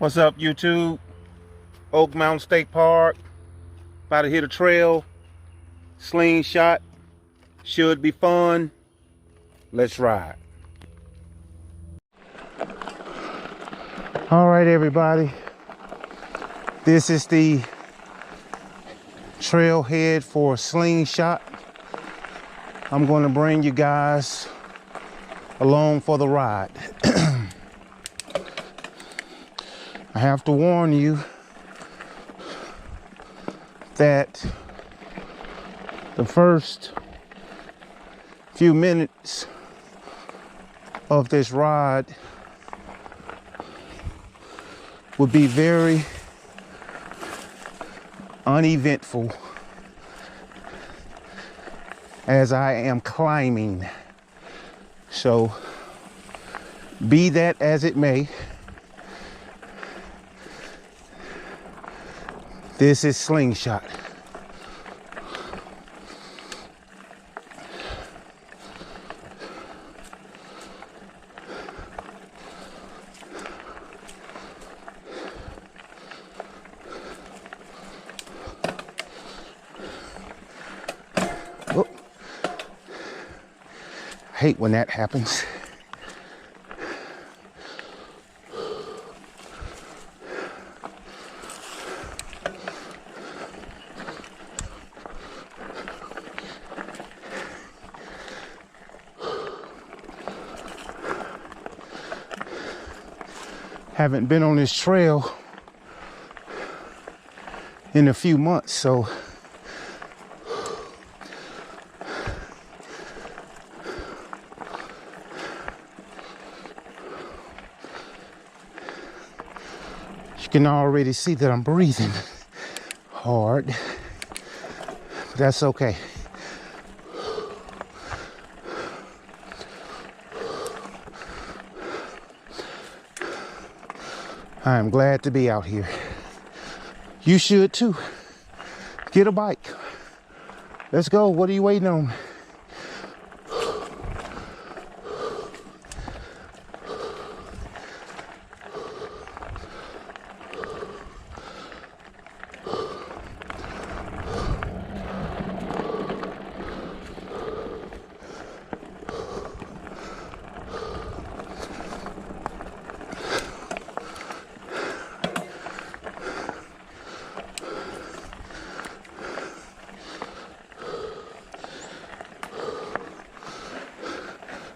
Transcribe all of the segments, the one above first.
What's up, YouTube? Oak Mountain State Park. About to hit a trail. Slingshot. Should be fun. Let's ride. All right, everybody. This is the trailhead for Slingshot. I'm going to bring you guys along for the ride. I have to warn you that the first few minutes of this ride would be very uneventful as I am climbing. So be that as it may, this is Slingshot. Oh. I hate when that happens. Haven't been on this trail in a few months, so you can already see that I'm breathing hard, but that's okay. I am glad to be out here. You should too. Get a bike. Let's go. What are you waiting on?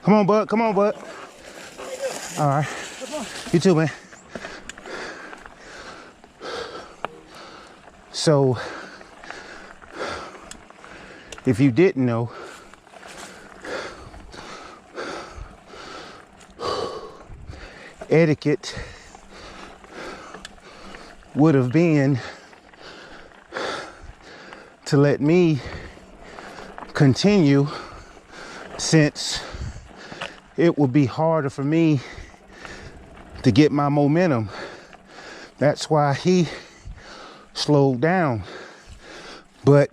Come on, bud. Come on, bud. All right. You too, man. So, if you didn't know, etiquette would have been to let me continue, since it would be harder for me to get my momentum. That's why he slowed down. But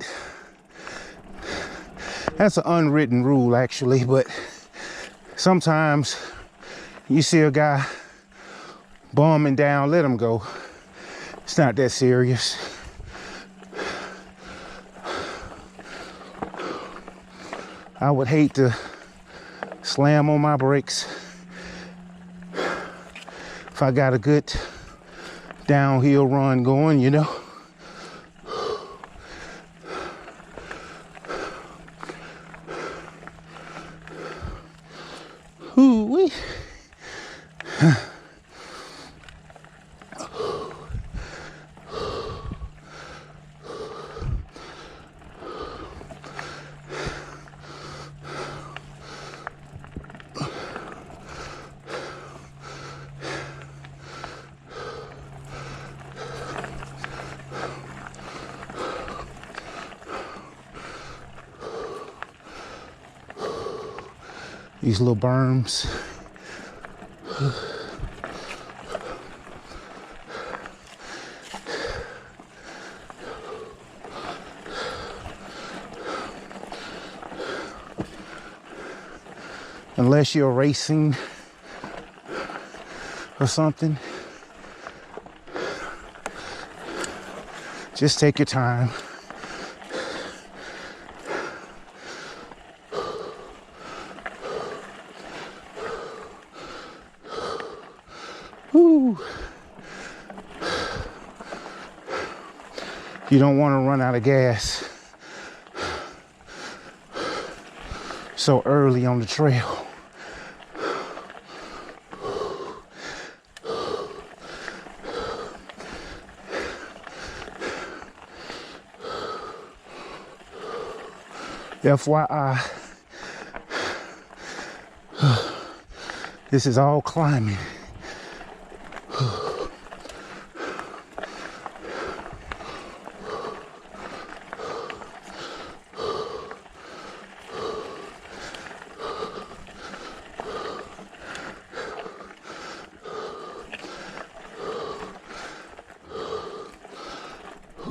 that's an unwritten rule, actually. But sometimes you see a guy bombing down, let him go. It's not that serious. I would hate to slam on my brakes if I got a good downhill run going, you know. Ooh-wee. These little berms. Unless you're racing or something, Just take your time. Woo. You don't want to run out of gas so early on the trail. FYI, this is all climbing.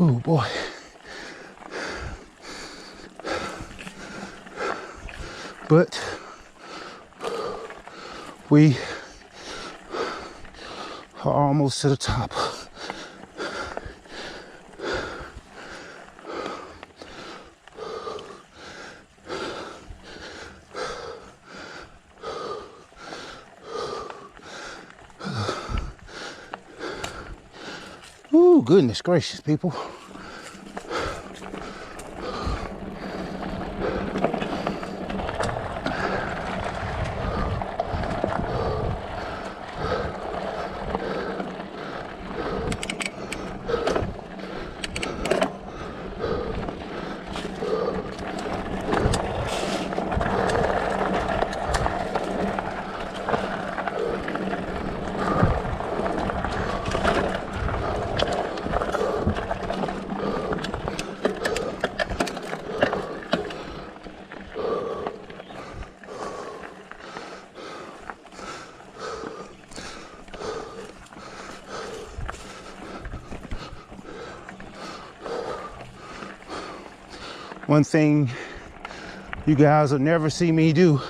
Oh boy. But we are almost to the top. Oh, goodness gracious, people. One thing you guys will never see me do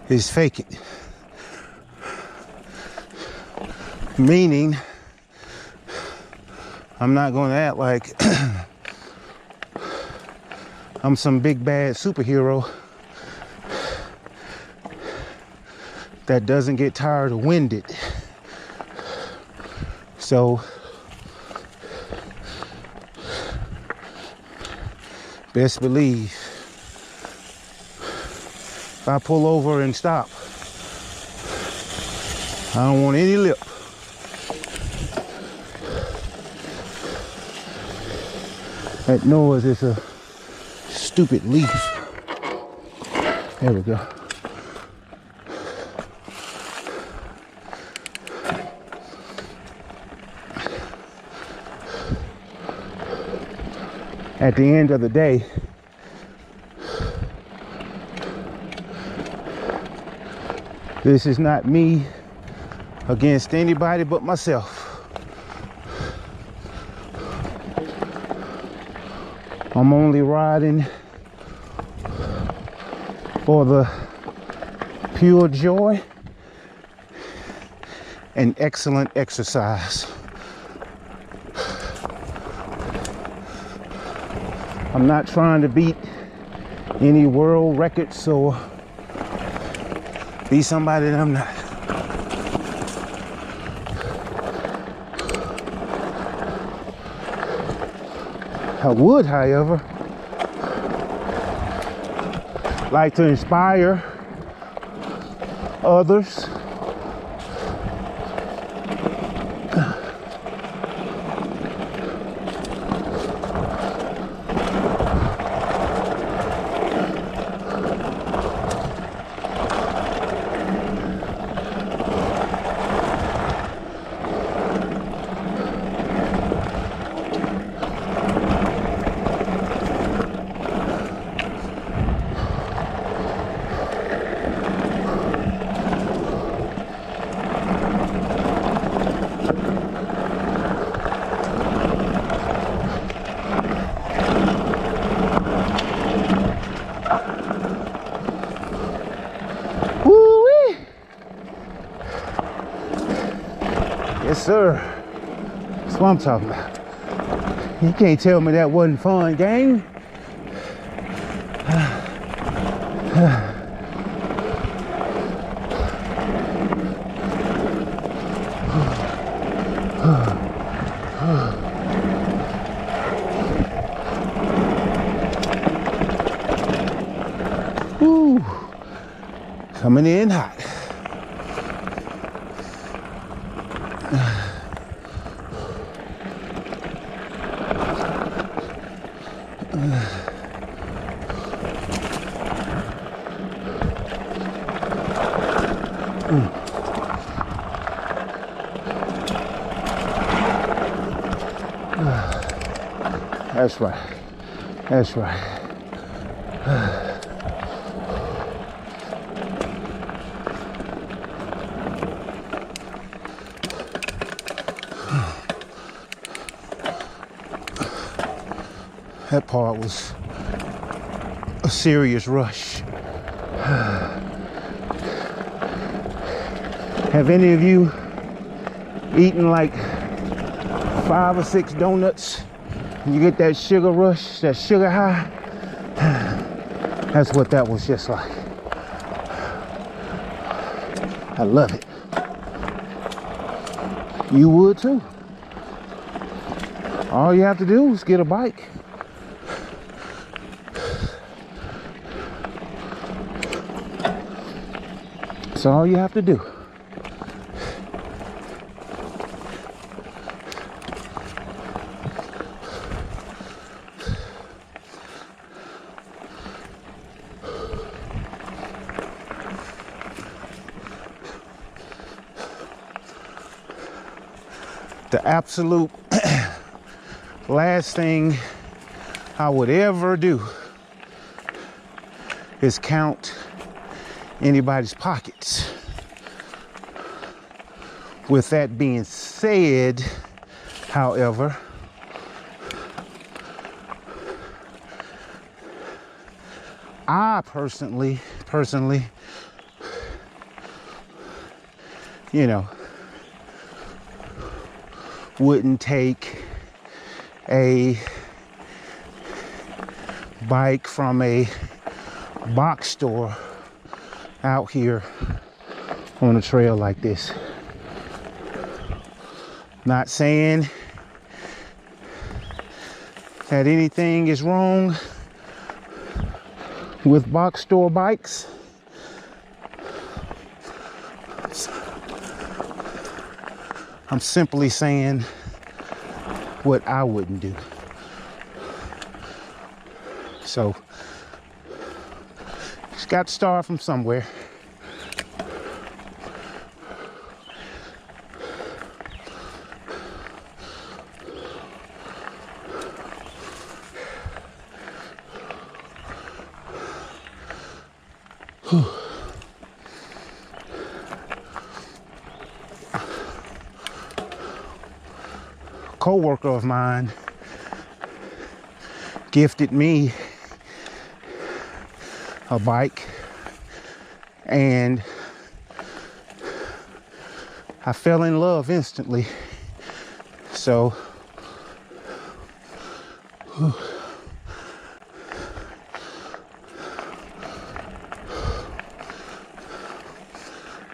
is fake it. Meaning, I'm not going to act like I'm some big bad superhero that doesn't get tired or winded. So, best believe, if I pull over and stop, I don't want any lip. That noise is a stupid leaf. There we go. At the end of the day, this is not me against anybody but myself. I'm only riding for the pure joy and excellent exercise. I'm not trying to beat any world records or be somebody that I'm not. I would, however, like to inspire others Yes, sir. It's what I'm talking about. You can't tell me that wasn't fun, gang. Woo. Coming in hot. That's right. That's right. That part was a serious rush. Have any of you eaten like 5 or 6 donuts and you get that sugar rush, that sugar high? That's what that was just like. I love it. You would too. All you have to do is get a bike. That's all you have to do. The absolute last thing I would ever do is count anybody's pockets. With that being said, however, I personally, you know, wouldn't take a bike from a box store out here on a trail like this. Not saying that anything is wrong with box store bikes. I'm simply saying what I wouldn't do. So, just got to start from somewhere. Whew. Co-worker of mine gifted me a bike, and I fell in love instantly. So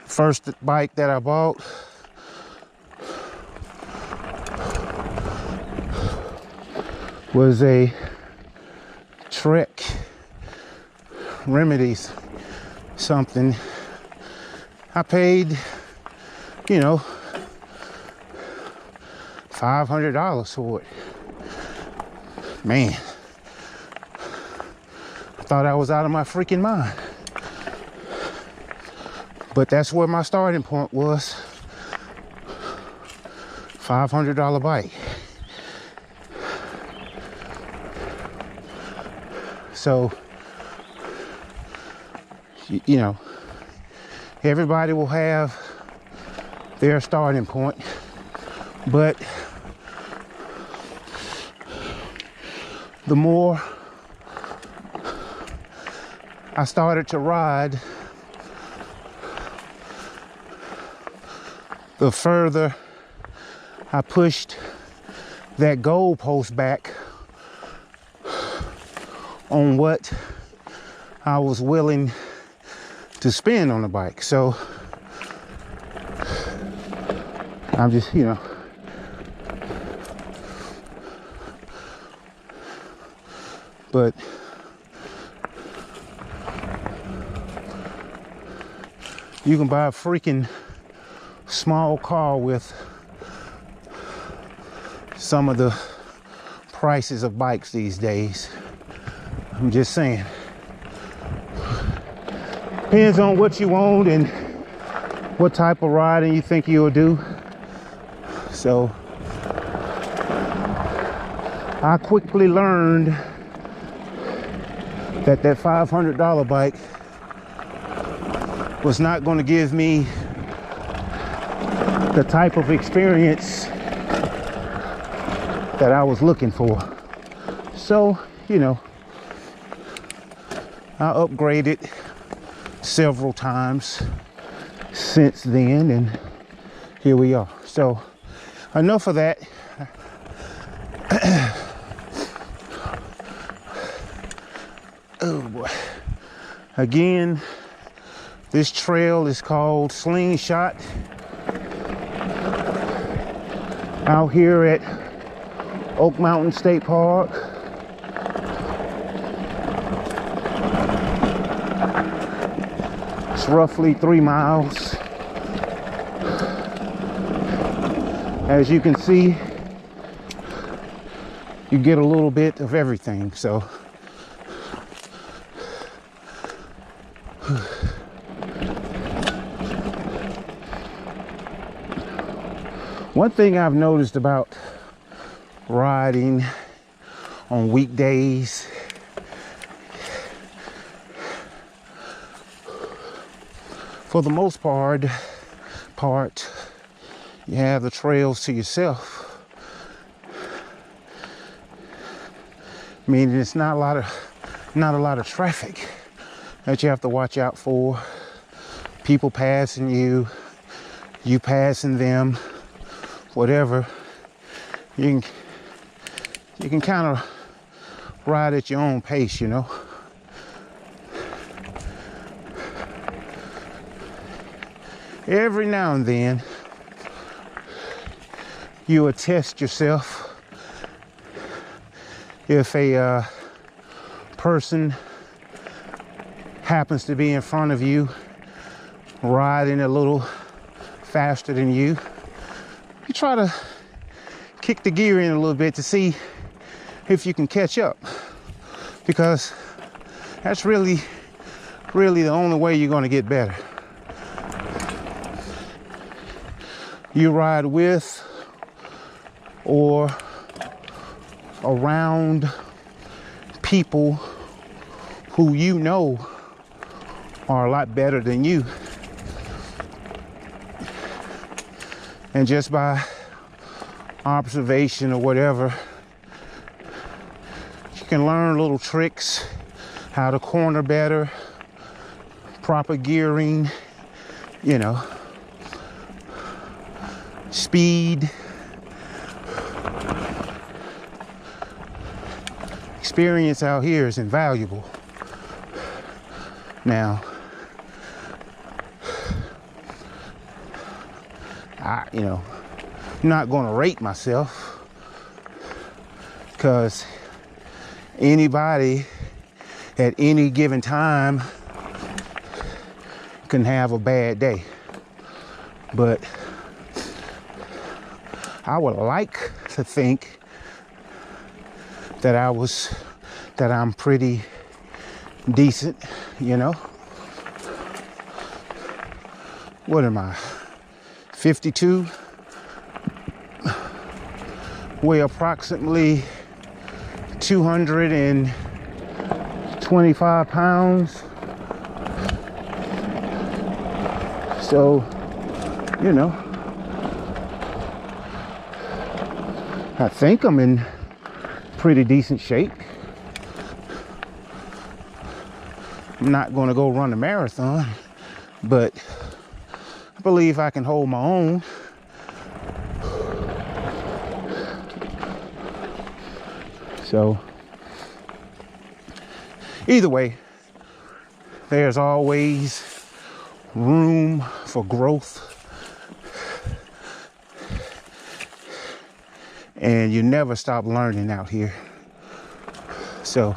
first bike that I bought was a Trek Remedies something. I paid, you know, $500 for it. Man, I thought I was out of my freaking mind. But that's where my starting point was. $500 bike. So, you know, everybody will have their starting point, but the more I started to ride, the further I pushed that goalpost back on what I was willing to spend on the bike. So I'm just, you know, but you can buy a freaking small car with some of the prices of bikes these days. I'm just saying. Depends on what you want and what type of riding you think you'll do. So I quickly learned that $500 bike was not going to give me the type of experience that I was looking for. So, you know, I upgraded several times since then, and here we are. So enough of that. Oh boy. Again, this trail is called Slingshot, out here at Oak Mountain State Park. It's roughly 3 miles. As you can see, you get a little bit of everything. So one thing I've noticed about riding on weekdays, for the most part, you have the trails to yourself. Meaning it's not a lot of traffic that you have to watch out for. People passing you, you passing them, whatever. You can kind of ride at your own pace, you know. Every now and then, you will test yourself. If a person happens to be in front of you, riding a little faster than you, you try to kick the gear in a little bit to see if you can catch up, because that's really the only way you're going to get better. You ride with or around people who you know are a lot better than you, and just by observation or whatever, you can learn little tricks, how to corner better, proper gearing, you know, speed. Experience out here is invaluable. Now, I'm not going to rate myself, because anybody at any given time can have a bad day. But I would like to think that I'm pretty decent, you know. What am I? 52? Weigh approximately 225 pounds. So, you know, I think I'm in pretty decent shape. I'm not going to go run a marathon, but I believe I can hold my own. So either way, there's always room for growth, and you never stop learning out here. So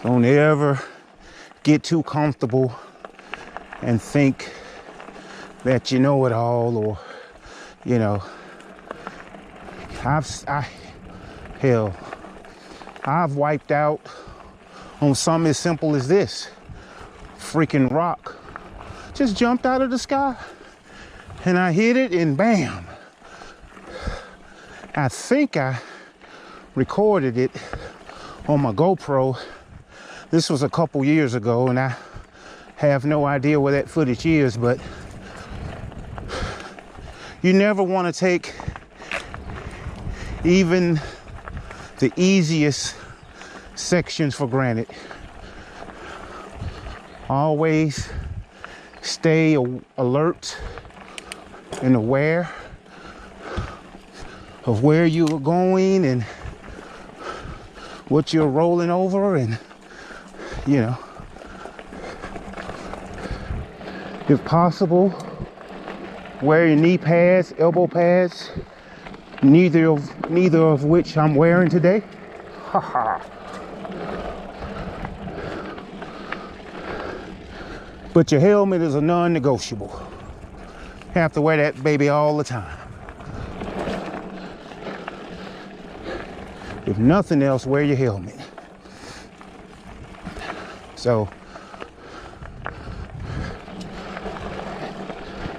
don't ever get too comfortable and think that you know it all, or you know, I've wiped out on something as simple as this freaking rock. Just jumped out of the sky and I hit it and bam. I think I recorded it on my GoPro. This was a couple years ago and I have no idea where that footage is, but you never want to take even the easiest sections for granted. Always stay alert and aware of where you're going and what you're rolling over, and you know, if possible, wear your knee pads, elbow pads, neither of which I'm wearing today. Haha. But your helmet is a non-negotiable. Have to wear that baby all the time. If nothing else, wear your helmet. So,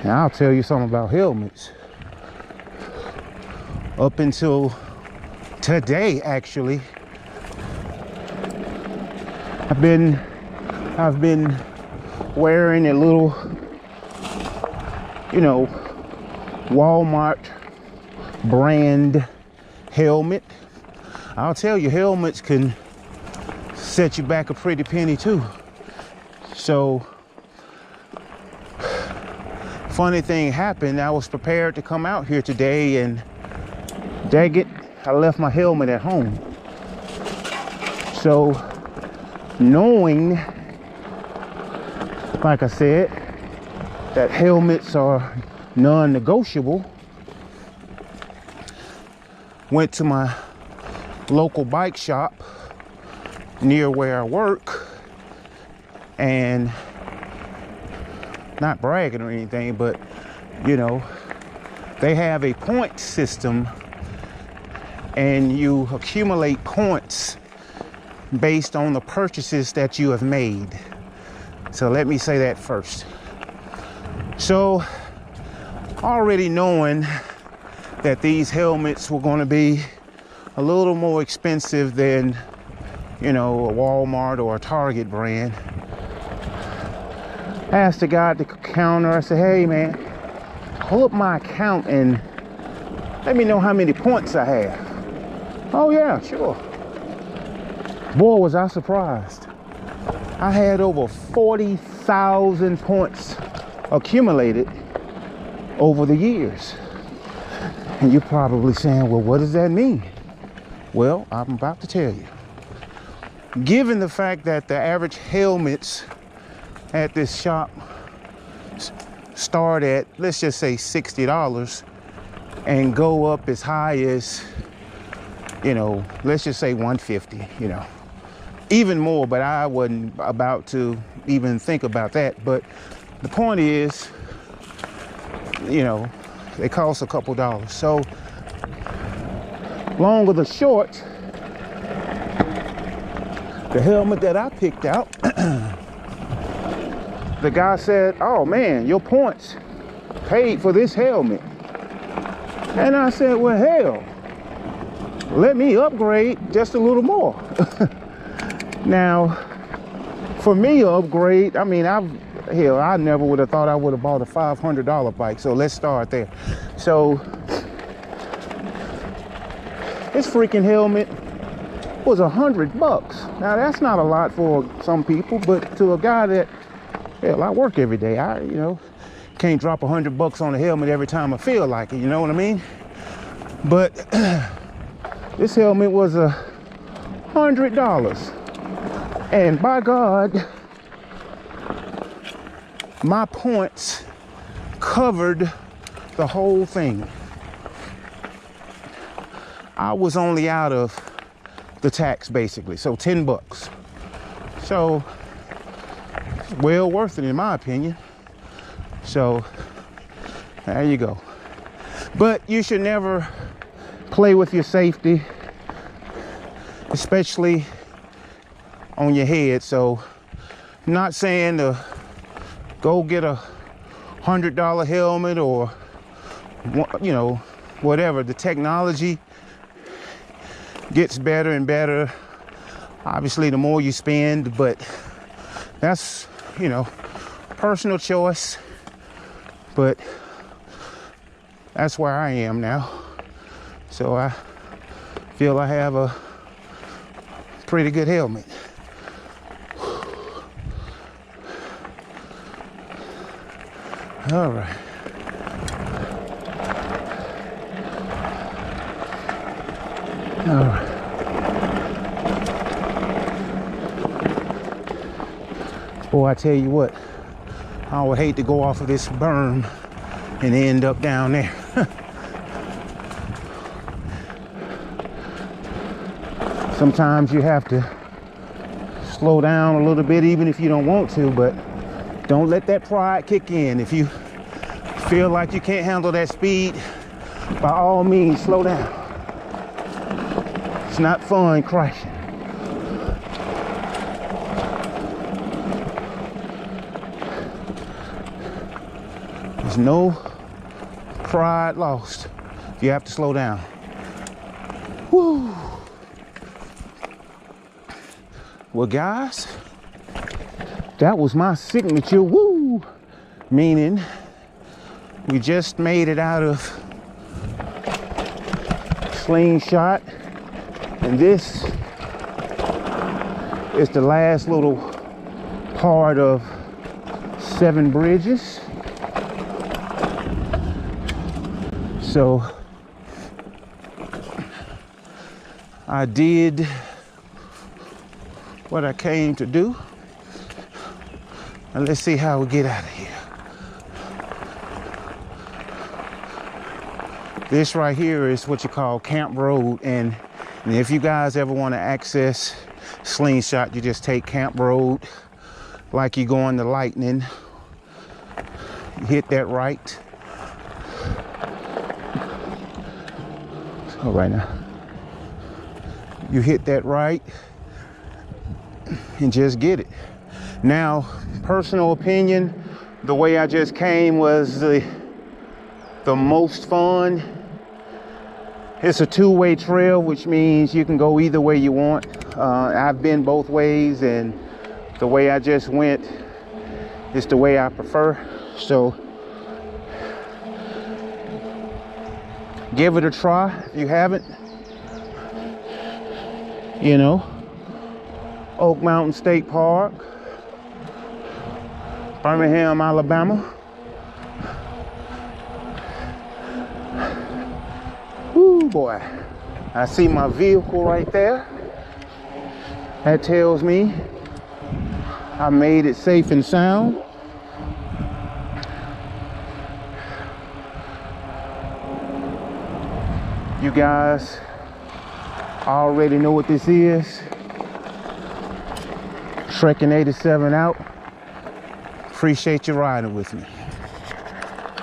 now I'll tell you something about helmets. Up until today, actually, I've been wearing a little, you know, Walmart brand helmet. I'll tell you, helmets can set you back a pretty penny too. So, funny thing happened. I was prepared to come out here today and dang it, I left my helmet at home. So, knowing, like I said, that helmets are non-negotiable, went to my local bike shop near where I work, and not bragging or anything, but you know, they have a point system and you accumulate points based on the purchases that you have made. So let me say that first. So already knowing that these helmets were going to be a little more expensive than, you know, a Walmart or a Target brand, I asked the guy at the counter, I said, hey man, pull up my account and let me know how many points I have. Oh yeah, sure. Boy, was I surprised. I had over 40,000 points accumulated over the years. And you're probably saying, well, what does that mean? Well, I'm about to tell you. Given the fact that the average helmets at this shop start at, let's just say $60 and go up as high as, you know, let's just say $150, you know, even more, but I wasn't about to even think about that. But the point is, you know, they cost a couple dollars. So long or the short, the helmet that I picked out, the guy said, oh man, your points paid for this helmet. And I said, well, hell, let me upgrade just a little more. Now, for me to upgrade, I mean, I never would have thought I would have bought a $500 bike. So let's start there. So this freaking helmet was $100. Now that's not a lot for some people, but to a guy that, hell, I work every day. I, you know, can't drop $100 on a helmet every time I feel like it. You know what I mean? But This helmet was $100. And by God, my points covered the whole thing. I was only out of the tax basically, so 10 bucks. So it's well worth it in my opinion. So there you go. But you should never play with your safety, especially on your head. So I'm not saying to go get a $100 helmet or, you know, whatever. The technology gets better and better, obviously, the more you spend, but that's, you know, personal choice. But that's where I am now. So I feel I have a pretty good helmet. All right. All right. Boy, I tell you what, I would hate to go off of this berm and end up down there. Sometimes you have to slow down a little bit, even if you don't want to, but don't let that pride kick in. If you feel like you can't handle that speed, by all means, slow down. It's not fun crashing. There's no pride lost. You have to slow down. Woo! Well, guys, that was my signature woo, meaning we just made it out of slingshot, and this is the last little part of 7 bridges. So I did what I came to do, and let's see how we get out of here. This right here is what you call Camp Road, and if you guys ever want to access slingshot, you just take Camp Road like you going to Lightning. You hit that right. All right, now you hit that right and just get it. Now, personal opinion, the way I just came was the most fun. It's a 2-way trail, which means you can go either way you want. I've been both ways, and the way I just went is the way I prefer. So give it a try if you haven't. You know, Oak Mountain State Park, Birmingham, Alabama. Woo, boy. I see my vehicle right there. That tells me I made it safe and sound. You guys already know what this is. Trekking 87 out. Appreciate you riding with me.